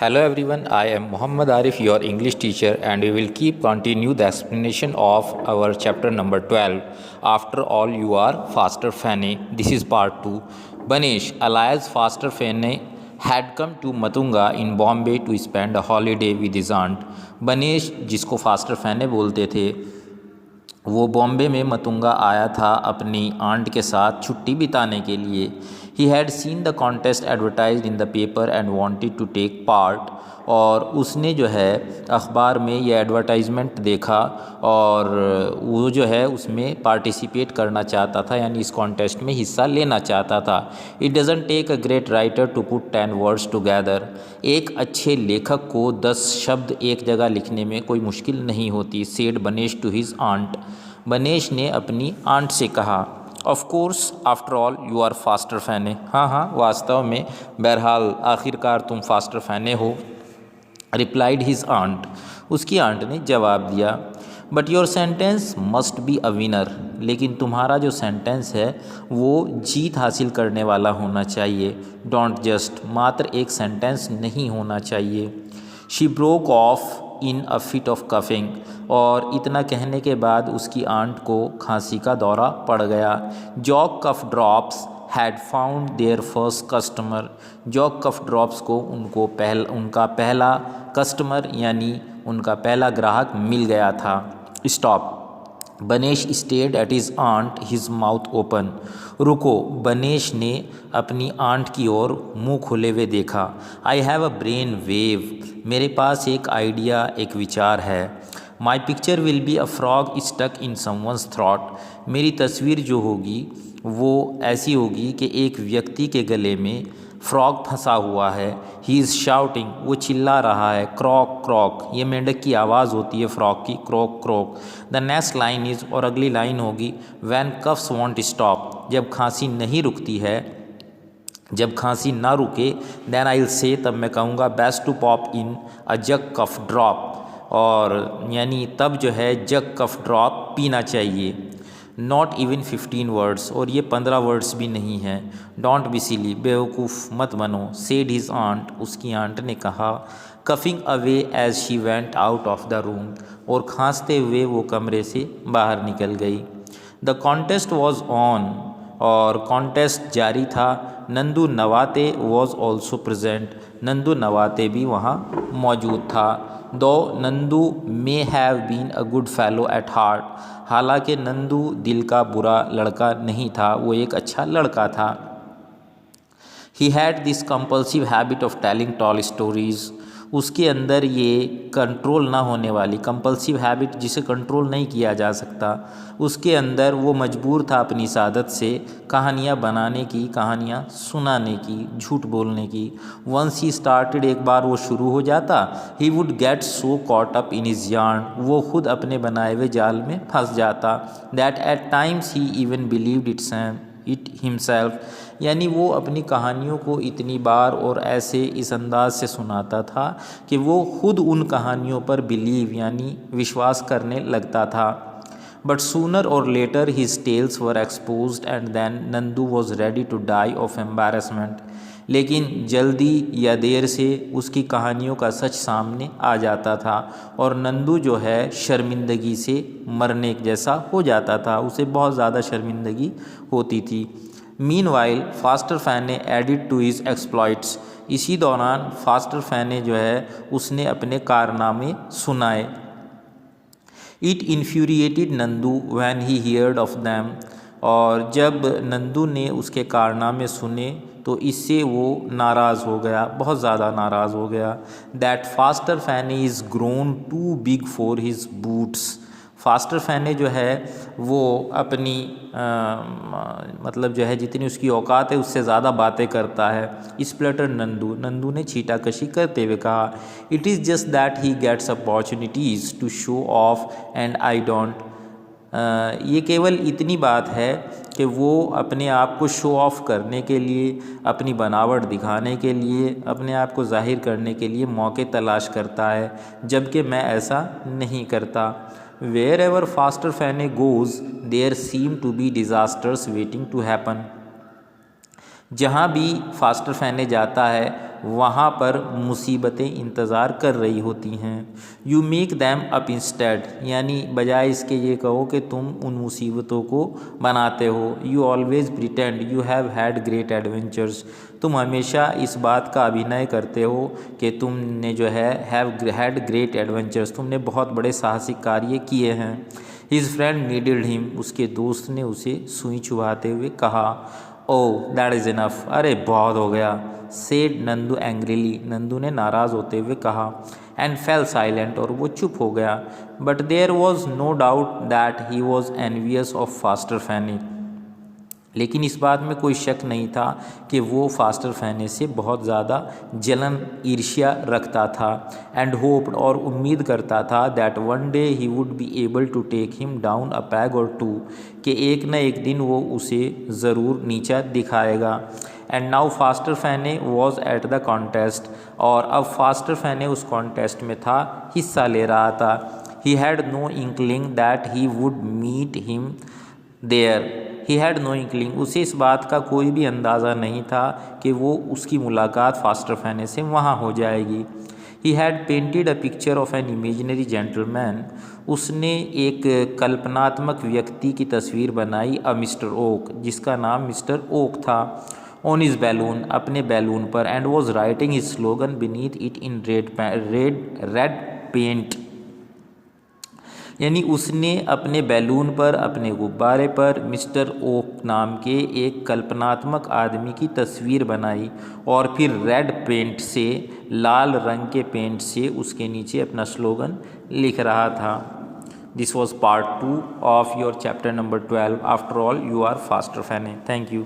Hello everyone, I am Muhammad Arif, your English teacher, and we will keep continue the explanation of our chapter number 12. After all, you are Faster Fenay. This is part 2. Banesh, alias Faster Fenay, had come to Matunga in Bombay to spend a holiday with his aunt. बनेश जिसको faster फैने बोलते थे वो बॉम्बे में मतुंगा आया था अपनी aunt के साथ छुट्टी बिताने के लिए। He had seen the contest advertised in the paper and wanted to take part. और उसने जो है अखबार में ये एडवर्टाइजमेंट देखा और वो जो है उसमें पार्टिसिपेट करना चाहता था, यानी इस कॉन्टेस्ट में हिस्सा लेना चाहता था। It doesn't take a great writer to put 10 words together. एक अच्छे लेखक को 10 शब्द एक जगह लिखने में कोई मुश्किल नहीं होती। Said Banesh to his aunt. Banesh ने अपनी आंट से कहा, of course after all you are Faster Fene. हाँ, वास्तव में, बहरहाल, आखिरकार तुम फास्टर फैने हो। Replied his aunt. उसकी आंट ने जवाब दिया, but your sentence must be a winner. लेकिन तुम्हारा जो सेंटेंस है वो जीत हासिल करने वाला होना चाहिए। डोंट जस्ट, मात्र एक सेंटेंस नहीं होना चाहिए। She broke of in a fit of coughing. और इतना कहने के बाद उसकी आंट को खांसी का दौरा पड़ गया। Jock cough drops had found their first customer. Jock cough drops को उनका पहला कस्टमर यानी उनका पहला ग्राहक मिल गया था। Stop. Banesh stared at his aunt, his mouth open. रुको, बनेश ने अपनी आंट की ओर मुंह खुले हुए देखा। I have a brain wave. मेरे पास एक आइडिया, एक विचार है। My picture will be a frog stuck in someone's throat. मेरी तस्वीर जो होगी वो ऐसी होगी कि एक व्यक्ति के गले में फ्रॉग फंसा हुआ है। ही इज़ शाउटिंग, वो चिल्ला रहा है। क्रॉक क्रॉक, ये मेंढक की आवाज़ होती है फ्रॉग की, crook crook. The next line is, और अगली लाइन होगी, व्हेन कफ्स वॉन्ट स्टॉप। जब खांसी नहीं रुकती है, जब खांसी ना रुके, देन आई विल से, तब मैं कहूँगा, best to pop in a jug cough drop. और यानी तब जो है जग कफ ड्रॉप पीना चाहिए। नॉट इवन 15 वर्ड्स, और ये 15 वर्ड्स भी नहीं है। डोंट बी सिली, बेवकूफ़ मत बनो। सेड हिज आंट, उसकी आंट ने कहा। Coughing away as she went out of the room, और खांसते हुए वो कमरे से बाहर निकल गई। द कॉन्टेस्ट वॉज ऑन, और कॉन्टेस्ट जारी था। Nandu Navate was also present. Nandu Navate भी वहाँ मौजूद था। Though Nandu may have been a good fellow at heart. हालांकि नंदू दिल का बुरा लड़का नहीं था, वो एक अच्छा लड़का था। He had this compulsive habit of telling tall stories. उसके अंदर ये कंट्रोल ना होने वाली कंपल्सिव हैबिट, जिसे कंट्रोल नहीं किया जा सकता, उसके अंदर वो मजबूर था अपनी सादत से कहानियाँ बनाने की, कहानियाँ सुनाने की, झूठ बोलने की। वंस ही स्टार्टेड, एक बार वो शुरू हो जाता, he would get so caught up in his yarn, वो खुद अपने बनाए हुए जाल में फंस जाता। That at times he even believed it himself, यानी वो अपनी कहानियों को इतनी बार और ऐसे इस अंदाज से सुनाता था कि वो खुद उन कहानियों पर बिलीव यानी विश्वास करने लगता था। But sooner or later his tales were exposed and then Nandu was ready to die of embarrassment. लेकिन जल्दी या देर से उसकी कहानियों का सच सामने आ जाता था और नंदू जो है शर्मिंदगी से मरने जैसा हो जाता था, उसे बहुत ज़्यादा शर्मिंदगी होती थी। Meanwhile Faster Fene added to his exploits. इसी दौरान फास्टर फैने जो है उसने अपने कारनामे सुनाए। It infuriated Nandu when he heard of them. और जब नंदू ने उसके कारनामे सुने तो इससे वो नाराज़ हो गया, बहुत ज़्यादा नाराज़ हो गया। That Faster Fene is grown too big for his boots. Faster Fene जो है वो अपनी मतलब जो है जितनी उसकी औकात है उससे ज़्यादा बातें करता है। स्प्लटर नंदू, नंदू ने छीटाकशी करते हुए कहा। It is just that he gets opportunities to show off and I don't. ये केवल इतनी बात है कि वो अपने आप को शो ऑफ करने के लिए, अपनी बनावट दिखाने के लिए, अपने आप को जाहिर करने के लिए मौके तलाश करता है, जबकि मैं ऐसा नहीं करता। Wherever Faster Fene goes there seem to be disasters waiting to happen. जहाँ भी फास्टर फैने जाता है वहाँ पर मुसीबतें इंतज़ार कर रही होती हैं। You make them up instead, यानी बजाय इसके ये कहो कि तुम उन मुसीबतों को बनाते हो। You always pretend you have had great adventures, तुम हमेशा इस बात का अभिनय करते हो कि तुमने जो है हैव हैड ग्रेट एडवेंचर्स, तुमने बहुत बड़े साहसिक कार्य किए हैं। हिज फ्रेंड नीडेड हिम, उसके दोस्त ने उसे सुई चुभाते हुए कहा। ओह दैट इज़ इनफ, अरे बहुत हो गया। सेड नंदू एंग्रीली, नंदू ने नाराज़ होते हुए कहा। एंड फेल साइलेंट, और वो चुप हो गया। But there was no doubt that he was envious of Faster Fene, लेकिन इस बात में कोई शक नहीं था कि वो फास्टर फैने से बहुत ज़्यादा जलन ईर्ष्या रखता था। एंड होप्ड, और उम्मीद करता था that one day he would be able to take him down a peg or two, कि एक न एक दिन वो उसे ज़रूर नीचा दिखाएगा। And now Faster Fene was at the contest, और अब फास्टर फैने उस कॉन्टेस्ट में था, हिस्सा ले रहा था। He had no inkling that he would meet him there, he had no inkling, उसे इस बात का कोई भी अंदाज़ा नहीं था कि वो उसकी मुलाकात फास्टर फैने से वहाँ हो जाएगी। He had painted a picture of an imaginary gentleman, उसने एक कल्पनात्मक व्यक्ति की तस्वीर बनाई, अ मिस्टर ओक, जिसका नाम मिस्टर ओक था। ऑन हिज बैलून, अपने बैलून पर। And was writing his slogan beneath it in red paint, यानी उसने अपने बैलून पर, अपने गुब्बारे पर मिस्टर ओक नाम के एक कल्पनात्मक आदमी की तस्वीर बनाई, और फिर रेड पेंट से, लाल रंग के पेंट से उसके नीचे अपना स्लोगन लिख रहा था। This was part 2 of your chapter number 12, after all you are Faster Fene. Thank you.